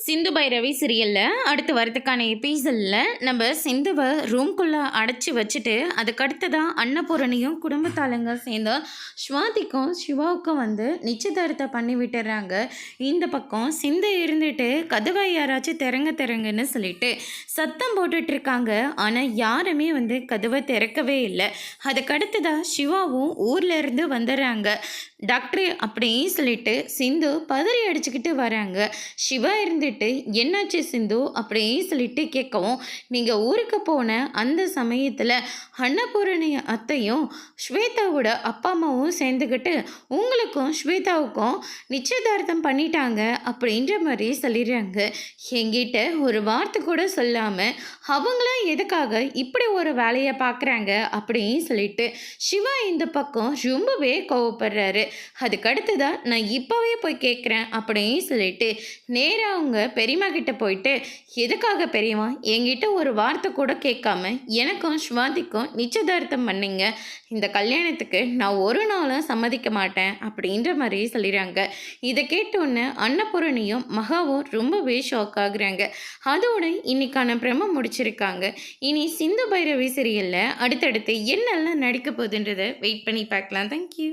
சிந்து பைரவி சீரியலில் அடுத்து வரதுக்கான எபிசோடில் நம்ம சிந்துவை ரூம்குள்ளே அடைச்சி வச்சுட்டு அதுக்கடுத்ததாக அன்னபூரணியும் குடும்பத்தாளுங்க சேர்ந்து ஸ்வாதிக்கும் சிவாவுக்கும் வந்து நிச்சயதார்த்தத்தை பண்ணி விட்டுறாங்க. இந்த பக்கம் சிந்து இருந்துட்டு கதவை யாராச்சும் திறங்குன்னு சொல்லிட்டு சத்தம் போட்டுட்ருக்காங்க. ஆனால் யாருமே வந்து கதவை திறக்கவே இல்லை. அதுக்கடுத்ததாக சிவாவும் ஊரில் இருந்து வந்துடுறாங்க. டாக்டர் அப்படின்னு சொல்லிட்டு சிந்து பதறி அடிச்சுக்கிட்டு வராங்க. சிவா இருந்துட்டு என்னாச்சு சிந்து அப்படின்னு சொல்லிட்டு கேட்கவும், நீங்கள் ஊருக்கு போன அந்த சமயத்தில் அன்னபூரணி அத்தையும் ஸ்வேதாவோட அப்பா அம்மாவும் சேர்ந்துக்கிட்டு உங்களுக்கும் ஸ்வேதாவுக்கும் நிச்சயதார்த்தம் பண்ணிட்டாங்க அப்படின்ற மாதிரி சொல்லிடுறாங்க. என்கிட்ட ஒரு வார்த்தை கூட சொல்லாமல் அவங்களாம் எதுக்காக இப்படி ஒரு வேலையை பார்க்குறாங்க அப்படின்னு சொல்லிட்டு சிவா இந்த பக்கம் ரொம்பவே கோவப்படுறாரு. அதுக்கடுத்துதான் நான் இப்போவே போய் கேட்குறேன் அப்படின்னு சொல்லிட்டு நேராக அவங்க பெரியம்மா கிட்ட போயிட்டு, எதுக்காக பெரியம்மா என்கிட்ட ஒரு வார்த்தை கூட கேட்காம எனக்கும் ஸ்வாதிக்கும் நிச்சயதார்த்தம் பண்ணீங்க, இந்த கல்யாணத்துக்கு நான் ஒரு நாளும் சம்மதிக்க மாட்டேன் அப்படின்ற மாதிரி சொல்லிடுறாங்க. இதை கேட்டோன்னே அன்னபூரணியும் மகாவும் ரொம்பவே ஷாக் ஆகுறாங்க. அதோட இன்னைக்கான பிரம முடிச்சிருக்காங்க. இனி சிந்து பைரவி சீரியலில் அடுத்தடுத்து என்னெல்லாம் நடிக்க போகுதுன்றதை வெயிட் பண்ணி பார்க்கலாம். தேங்க்யூ.